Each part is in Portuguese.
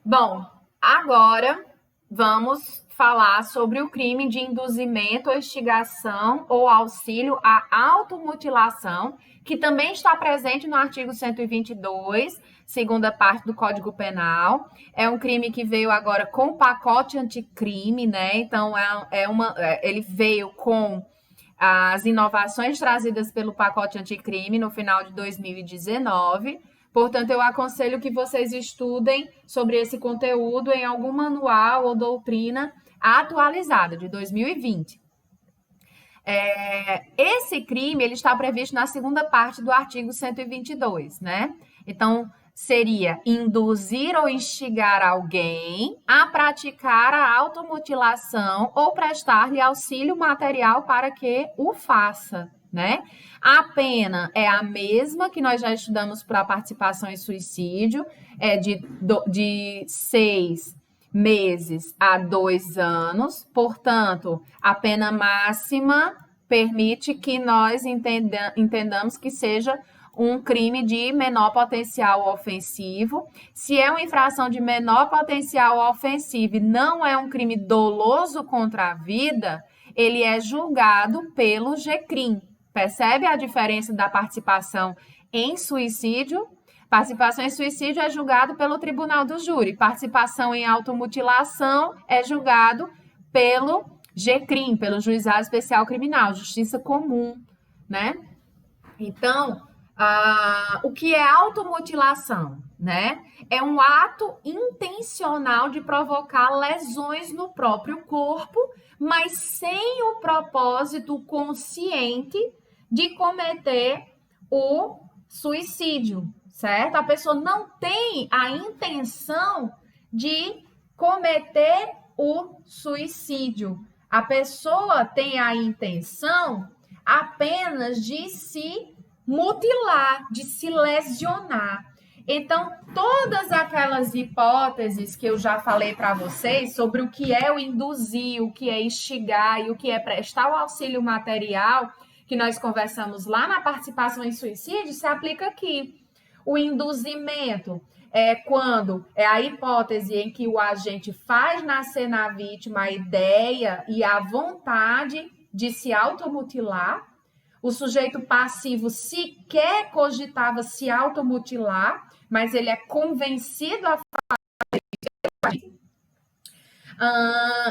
Bom, agora vamos falar sobre o crime de induzimento, instigação ou auxílio à automutilação, que também está presente no artigo 122, segunda parte do Código Penal. É um crime que veio agora com o pacote anticrime, né? Então, ele veio com as inovações trazidas pelo pacote anticrime no final de 2019. Portanto, eu aconselho que vocês estudem sobre esse conteúdo em algum manual ou doutrina atualizada, de 2020. Esse crime ele está previsto na segunda parte do artigo 122, né? Então, seria induzir ou instigar alguém a praticar a automutilação ou prestar-lhe auxílio material para que o faça, né? A pena é a mesma que nós já estudamos para participação em suicídio, é de 6 meses a 2 anos. Portanto, a pena máxima permite que nós entendamos que seja um crime de menor potencial ofensivo. Se é uma infração de menor potencial ofensivo e não é um crime doloso contra a vida, ele é julgado pelo GCRIM. Percebe a diferença da participação em suicídio? Participação em suicídio é julgado pelo tribunal do júri. Participação em automutilação é julgado pelo GCRIM, pelo Juizado Especial Criminal, Justiça Comum, né? Então, o que é automutilação, né? É um ato intencional de provocar lesões no próprio corpo, mas sem o propósito consciente de cometer o suicídio, certo? A pessoa não tem a intenção de cometer o suicídio. A pessoa tem a intenção apenas de se mutilar, de se lesionar. Então, todas aquelas hipóteses que eu já falei para vocês sobre o que é o induzir, o que é instigar e o que é prestar o auxílio material, que nós conversamos lá na participação em suicídio, se aplica aqui. O induzimento é quando é a hipótese em que o agente faz nascer na vítima a ideia e a vontade de se automutilar. O sujeito passivo sequer cogitava se automutilar, mas ele é convencido a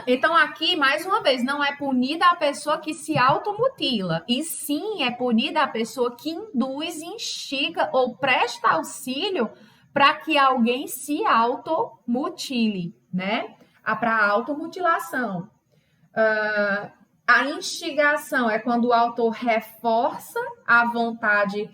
então, aqui, mais uma vez, não é punida a pessoa que se automutila, e sim é punida a pessoa que induz, instiga ou presta auxílio para que alguém se automutile, né? Para a automutilação. A instigação é quando o autor reforça a vontade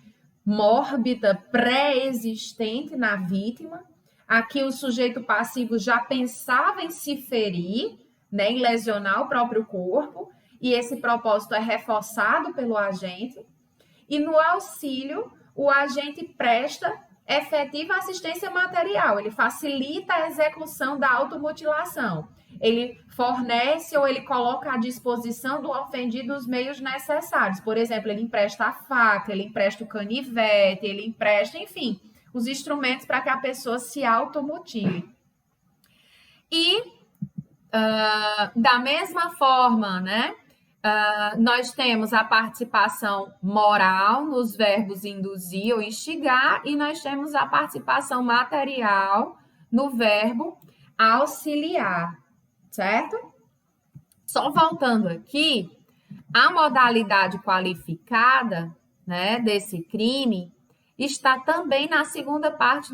mórbida pré-existente na vítima. Aqui o sujeito passivo já pensava em se ferir, né, em lesionar o próprio corpo, e esse propósito é reforçado pelo agente. E no auxílio, o agente presta efetiva assistência material, ele facilita a execução da automutilação. Ele fornece ou ele coloca à disposição do ofendido os meios necessários. Por exemplo, ele empresta a faca, ele empresta o canivete, ele empresta, enfim, os instrumentos para que a pessoa se automutile. E, da mesma forma, né, nós temos a participação moral nos verbos induzir ou instigar, e nós temos a participação material no verbo auxiliar, certo? Só voltando aqui, a modalidade qualificada, né, desse crime está também na segunda parte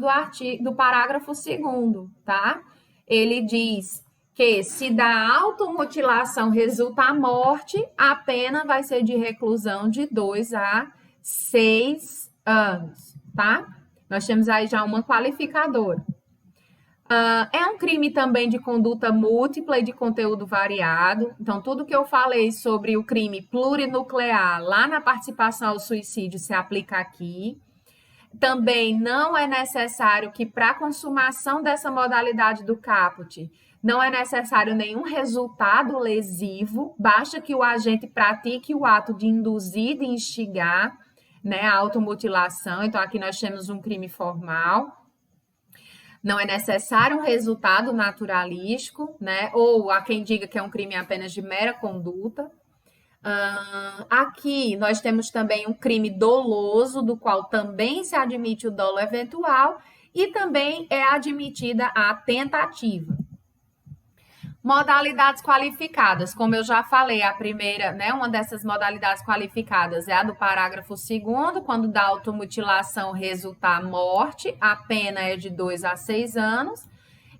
do parágrafo 2º, tá? Ele diz que se da automutilação resulta a morte, a pena vai ser de reclusão de 2 a 6 anos, tá? Nós temos aí já uma qualificadora. É um crime também de conduta múltipla e de conteúdo variado. Então, tudo que eu falei sobre o crime plurinuclear lá na participação ao suicídio se aplica aqui. Também não é necessário que, para a consumação dessa modalidade do caput, não é necessário nenhum resultado lesivo, basta que o agente pratique o ato de induzir, de instigar, né, a automutilação. Então, aqui nós temos um crime formal. Não é necessário um resultado naturalístico, né? Ou há quem diga que é um crime apenas de mera conduta. Aqui nós temos também um crime doloso, do qual também se admite o dolo eventual, e também é admitida a tentativa. Modalidades qualificadas, como eu já falei, a primeira, né, uma dessas modalidades qualificadas é a do parágrafo 2º, quando da automutilação resultar morte, a pena é de 2 a 6 anos,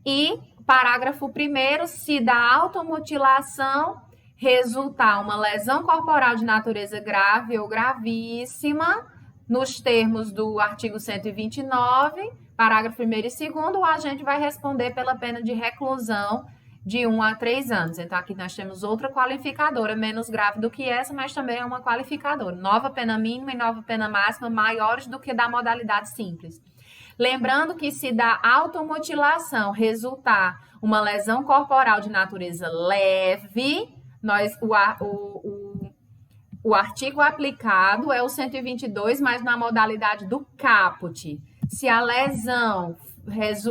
e parágrafo 1º, se da automutilação resultar uma lesão corporal de natureza grave ou gravíssima, nos termos do artigo 129, parágrafo 1º e 2º, o agente vai responder pela pena de reclusão de 1 a 3 anos. Então, aqui nós temos outra qualificadora, menos grave do que essa, mas também é uma qualificadora. Nova pena mínima e nova pena máxima maiores do que da modalidade simples. Lembrando que se da automutilação resultar uma lesão corporal de natureza leve, o artigo aplicado é o 122, mas na modalidade do caput. Se a lesão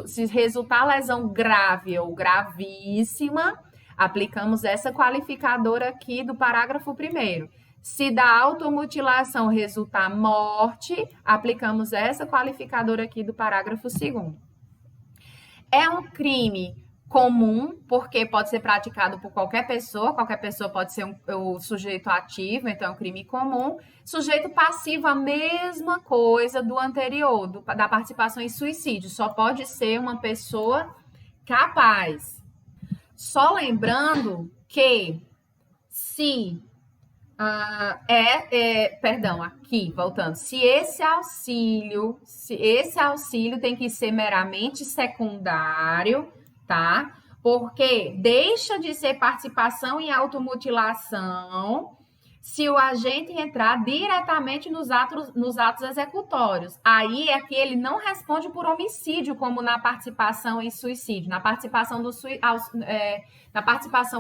se resultar lesão grave ou gravíssima, aplicamos essa qualificadora aqui do parágrafo 1º. Se da automutilação resultar morte, aplicamos essa qualificadora aqui do parágrafo 2º. É um crime comum, porque pode ser praticado por qualquer pessoa pode ser o sujeito ativo, então é um crime comum. Sujeito passivo, a mesma coisa do anterior, da participação em suicídio, só pode ser uma pessoa capaz. Só lembrando que se aqui, voltando, se esse auxílio tem que ser meramente secundário, tá? Porque deixa de ser participação em automutilação se o agente entrar diretamente nos atos executórios. Aí é que ele não responde por homicídio, como na participação em suicídio. Na participação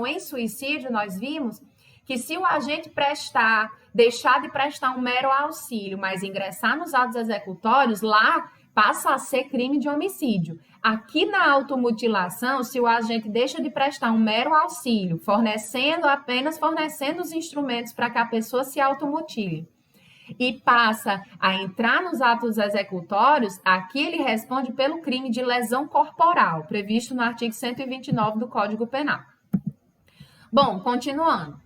em suicídio, nós vimos que se o agente deixar de prestar um mero auxílio, mas ingressar nos atos executórios, lá passa a ser crime de homicídio. Aqui na automutilação, se o agente deixa de prestar um mero auxílio, apenas fornecendo os instrumentos para que a pessoa se automutile, e passa a entrar nos atos executórios, aqui ele responde pelo crime de lesão corporal, previsto no artigo 129 do Código Penal. Bom, continuando.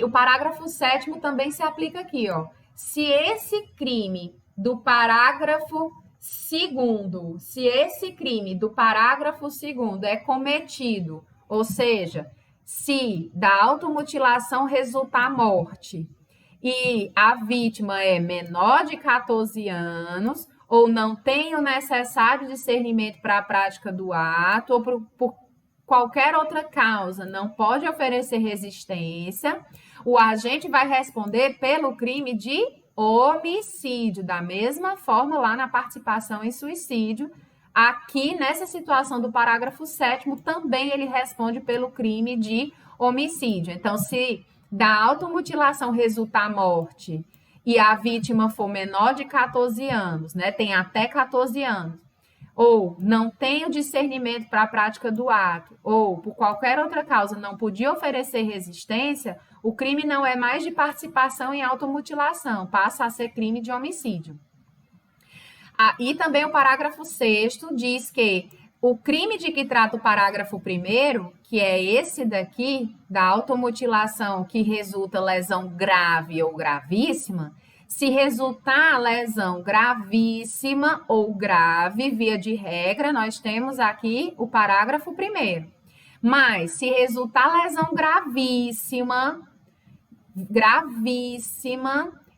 O parágrafo 7º também se aplica aqui, ó. Se esse crime do parágrafo 2º é cometido, ou seja, se da automutilação resultar morte e a vítima é menor de 14 anos ou não tem o necessário discernimento para a prática do ato ou por qualquer outra causa não pode oferecer resistência, o agente vai responder pelo crime de homicídio, da mesma forma lá na participação em suicídio. Aqui, nessa situação do parágrafo 7º, também ele responde pelo crime de homicídio. Então, se da automutilação resultar morte e a vítima for menor de 14 anos, né, tem até 14 anos, ou não tem o discernimento para a prática do ato, ou por qualquer outra causa não podia oferecer resistência, o crime não é mais de participação em automutilação, passa a ser crime de homicídio. E também o parágrafo 6º diz que o crime de que trata o parágrafo 1º, que é esse daqui, da automutilação que resulta lesão grave ou gravíssima, se resultar lesão gravíssima ou grave, via de regra, nós temos aqui o parágrafo 1º. Mas, se resultar lesão gravíssima,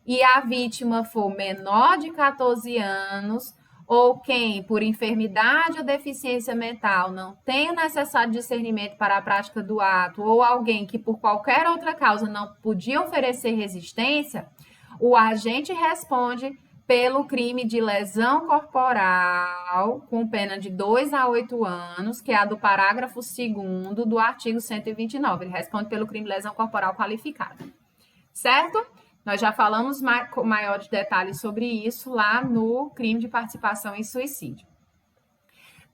e a vítima for menor de 14 anos, ou quem, por enfermidade ou deficiência mental, não tem o necessário discernimento para a prática do ato, ou alguém que, por qualquer outra causa, não podia oferecer resistência, o agente responde pelo crime de lesão corporal, com pena de 2 a 8 anos, que é a do parágrafo 2º do artigo 129. Ele responde pelo crime de lesão corporal qualificada. Certo? Nós já falamos com maiores detalhes sobre isso lá no crime de participação em suicídio.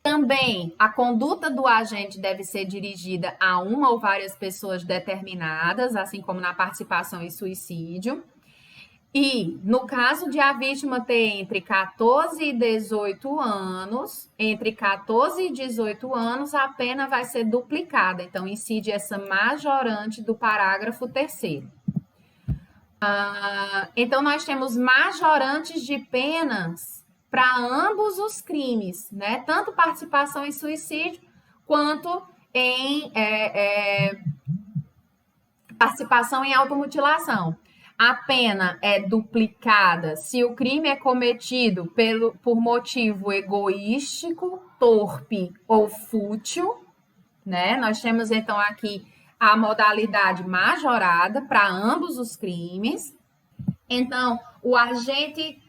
Também, a conduta do agente deve ser dirigida a uma ou várias pessoas determinadas, assim como na participação em suicídio. E, no caso de a vítima ter entre 14 e 18 anos, entre 14 e 18 anos, a pena vai ser duplicada. Então, incide essa majorante do parágrafo 3º. Então, nós temos majorantes de penas para ambos os crimes, né? Tanto participação em suicídio quanto em participação em automutilação. A pena é duplicada se o crime é cometido por motivo egoístico, torpe ou fútil, né? Nós temos então aqui a modalidade majorada para ambos os crimes. Então, o agente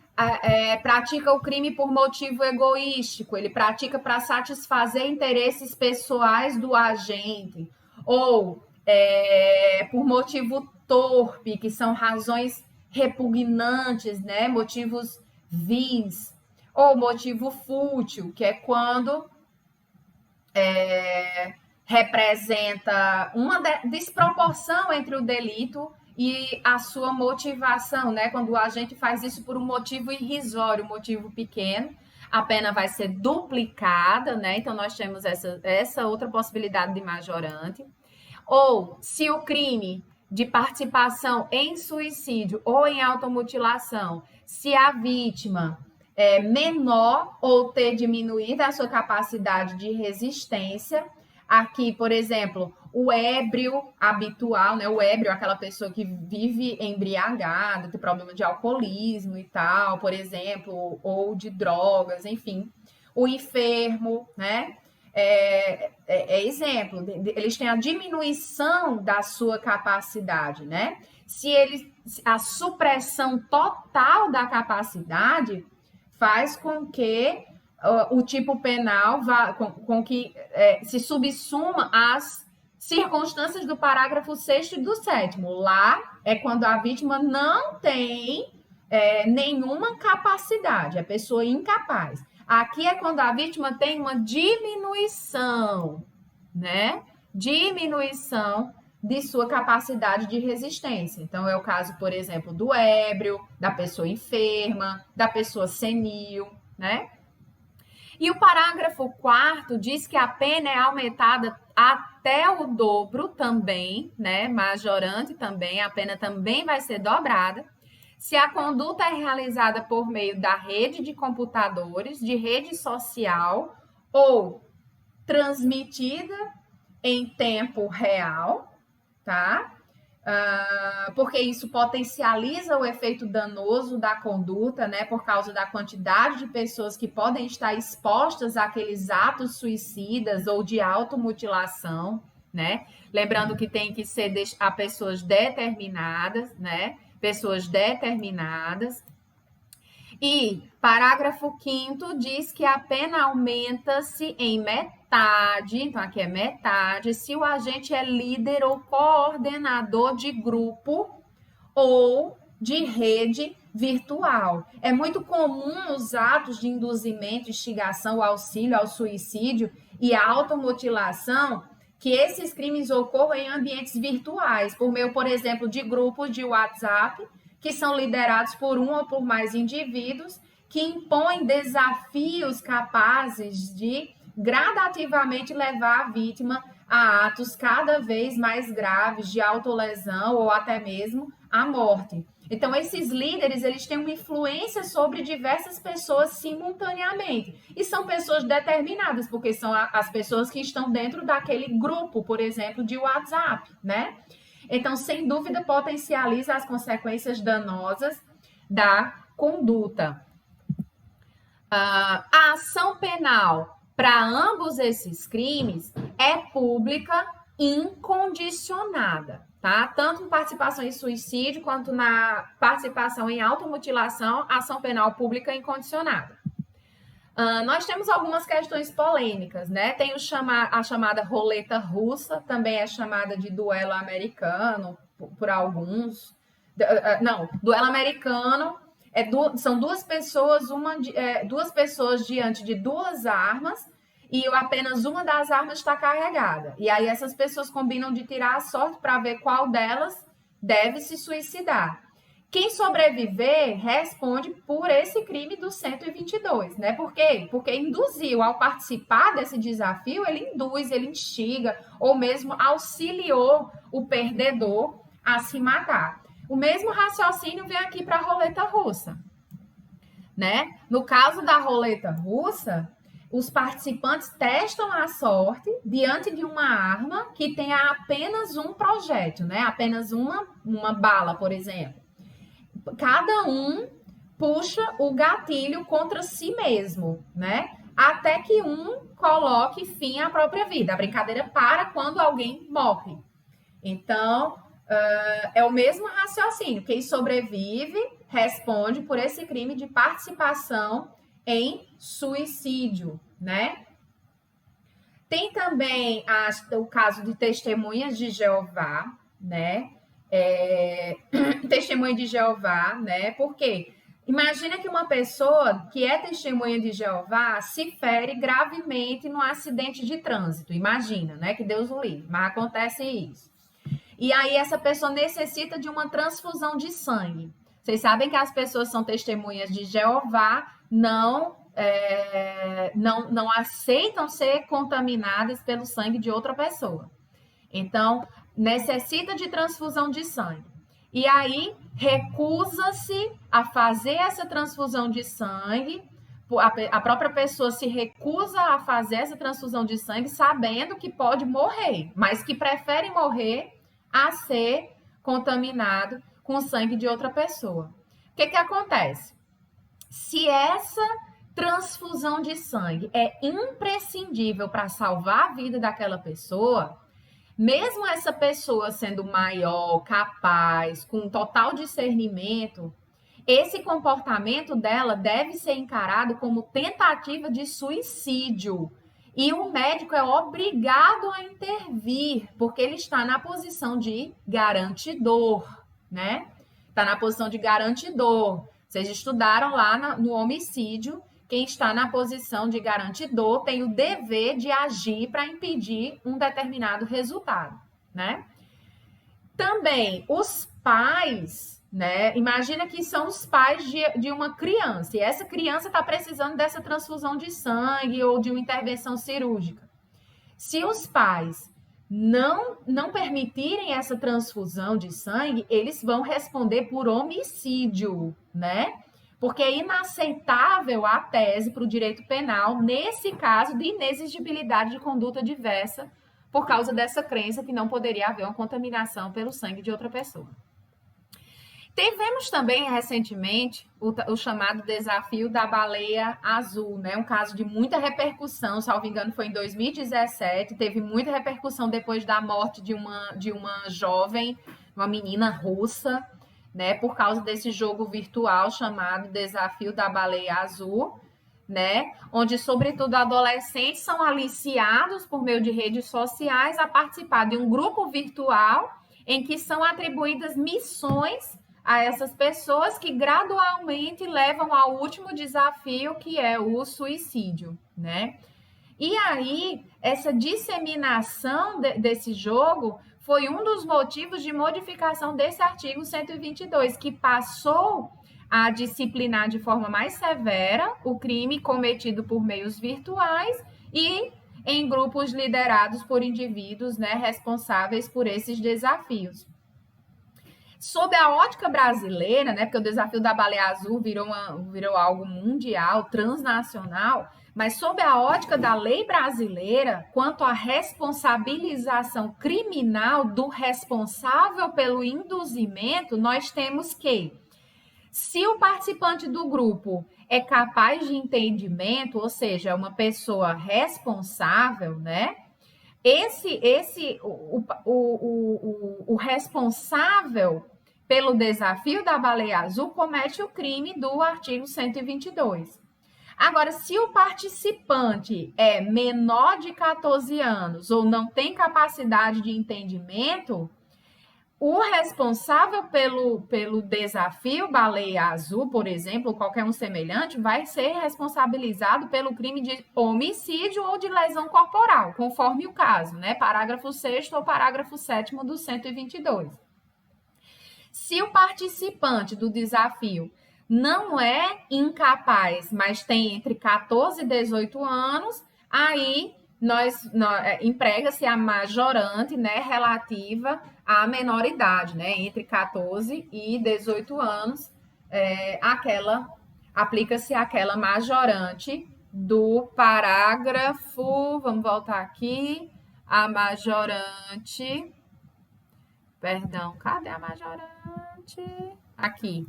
pratica o crime por motivo egoístico, ele pratica para satisfazer interesses pessoais do agente, ou por motivo torpe, que são razões repugnantes, né? Motivos vis, ou motivo fútil, que é quando representa uma desproporção entre o delito e a sua motivação, né? Quando o agente faz isso por um motivo irrisório, um motivo pequeno, a pena vai ser duplicada, né? Então, nós temos essa outra possibilidade de majorante. Ou, se o crime de participação em suicídio ou em automutilação, se a vítima é menor ou ter diminuído a sua capacidade de resistência, aqui, por exemplo, o ébrio habitual, né? O ébrio é aquela pessoa que vive embriagada, tem problema de alcoolismo e tal, por exemplo, ou de drogas, enfim. O enfermo, né? Exemplo, eles têm a diminuição da sua capacidade, né? A supressão total da capacidade faz com que o tipo penal com que se subsuma às circunstâncias do parágrafo 6º e do 7º. Lá é quando a vítima não tem nenhuma capacidade, é pessoa incapaz. Aqui é quando a vítima tem uma diminuição, né? Diminuição de sua capacidade de resistência. Então, é o caso, por exemplo, do ébrio, da pessoa enferma, da pessoa senil, né? E o parágrafo 4º diz que a pena é aumentada até o dobro também, né? Majorante também, a pena também vai ser dobrada. Se a conduta é realizada por meio da rede de computadores, de rede social ou transmitida em tempo real, tá? Porque isso potencializa o efeito danoso da conduta, né? Por causa da quantidade de pessoas que podem estar expostas àqueles atos suicidas ou de automutilação, né? Lembrando que tem que ser a pessoas determinadas, né? Pessoas determinadas. E parágrafo 5º diz que a pena aumenta-se em metade, então aqui é metade, se o agente é líder ou coordenador de grupo ou de rede virtual. É muito comum os atos de induzimento, instigação, auxílio ao suicídio e à automutilação, que esses crimes ocorram em ambientes virtuais, por meio, por exemplo, de grupos de WhatsApp, que são liderados por um ou por mais indivíduos, que impõem desafios capazes de gradativamente levar a vítima a atos cada vez mais graves de autolesão ou até mesmo a morte. Então, esses líderes, eles têm uma influência sobre diversas pessoas simultaneamente. E são pessoas determinadas, porque são as pessoas que estão dentro daquele grupo, por exemplo, de WhatsApp, né? Então, sem dúvida, potencializa as consequências danosas da conduta. A ação penal para ambos esses crimes é pública incondicionada, tá? Tanto em participação em suicídio quanto na participação em automutilação, ação penal pública incondicionada. Nós temos algumas questões polêmicas, né? Tem a chamada roleta russa, também é chamada de duelo americano por alguns. Não, duelo americano são duas pessoas, duas pessoas diante de duas armas, e apenas uma das armas está carregada. E aí essas pessoas combinam de tirar a sorte para ver qual delas deve se suicidar. Quem sobreviver responde por esse crime do 122, né? Por quê? Porque induziu, ao participar desse desafio, ele induz, ele instiga, ou mesmo auxiliou o perdedor a se matar. O mesmo raciocínio vem aqui para a roleta russa, né? No caso da roleta russa, os participantes testam a sorte diante de uma arma que tenha apenas um projétil, né? Apenas uma bala, por exemplo. Cada um puxa o gatilho contra si mesmo, né? Até que um coloque fim à própria vida. A brincadeira para quando alguém morre. Então, é o mesmo raciocínio. Quem sobrevive responde por esse crime de participação em suicídio, né? Tem também o caso de testemunhas de Jeová, né? Testemunha de Jeová, né? Porque imagina que uma pessoa que é testemunha de Jeová se fere gravemente num acidente de trânsito. Imagina, né? Que Deus o livre, mas acontece isso. E aí essa pessoa necessita de uma transfusão de sangue. Vocês sabem que as pessoas são testemunhas de Jeová, não aceitam ser contaminadas pelo sangue de outra pessoa. Então, necessita de transfusão de sangue. E aí, recusa-se a fazer essa transfusão de sangue. A própria pessoa se recusa a fazer essa transfusão de sangue, sabendo que pode morrer, mas que prefere morrer a ser contaminado com o sangue de outra pessoa. O que acontece? Se essa transfusão de sangue é imprescindível para salvar a vida daquela pessoa, mesmo essa pessoa sendo maior, capaz, com total discernimento, esse comportamento dela deve ser encarado como tentativa de suicídio. E o médico é obrigado a intervir, porque ele está na posição de garantidor, né? Está na posição de garantidor. Vocês estudaram lá no homicídio, quem está na posição de garantidor tem o dever de agir para impedir um determinado resultado, né? Também os pais, né? Imagina que são os pais de uma criança, e essa criança está precisando dessa transfusão de sangue ou de uma intervenção cirúrgica. Se os pais não permitirem essa transfusão de sangue, eles vão responder por homicídio, né? Porque é inaceitável a tese para o direito penal, nesse caso de inexigibilidade de conduta diversa, por causa dessa crença que não poderia haver uma contaminação pelo sangue de outra pessoa. Tivemos também, recentemente, o chamado desafio da baleia azul, né? Um caso de muita repercussão, salvo engano, foi em 2017, teve muita repercussão depois da morte de uma jovem, uma menina russa, né? Por causa desse jogo virtual chamado Desafio da Baleia Azul, né? Onde, sobretudo, adolescentes são aliciados por meio de redes sociais a participar de um grupo virtual em que são atribuídas missões a essas pessoas que gradualmente levam ao último desafio, que é o suicídio, né? E aí, essa disseminação desse jogo foi um dos motivos de modificação desse artigo 122, que passou a disciplinar de forma mais severa o crime cometido por meios virtuais e em grupos liderados por indivíduos, né, responsáveis por esses desafios. Sob a ótica brasileira, né, porque o desafio da baleia azul virou algo mundial, transnacional, mas sob a ótica da lei brasileira, quanto à responsabilização criminal do responsável pelo induzimento, nós temos que, se o participante do grupo é capaz de entendimento, ou seja, uma pessoa responsável, né? O responsável pelo desafio da baleia azul comete o crime do artigo 122. Agora, se o participante é menor de 14 anos ou não tem capacidade de entendimento, o responsável pelo desafio baleia azul, por exemplo, ou qualquer um semelhante, vai ser responsabilizado pelo crime de homicídio ou de lesão corporal, conforme o caso, né? Parágrafo 6º ou parágrafo 7º do 122. Se o participante do desafio não é incapaz, mas tem entre 14 e 18 anos, aí emprega-se a majorante, né, relativa à menoridade, né, entre 14 e 18 anos, aplica-se aquela majorante do parágrafo, vamos voltar aqui, a majorante, perdão, cadê a majorante? Aqui,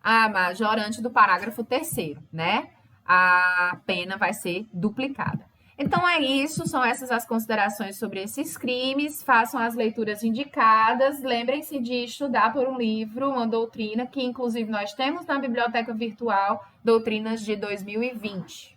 a majorante do parágrafo 3º, né? A pena vai ser duplicada. Então é isso, são essas as considerações sobre esses crimes. Façam as leituras indicadas. Lembrem-se de estudar por um livro, uma doutrina, que inclusive nós temos na biblioteca virtual, Doutrinas de 2020.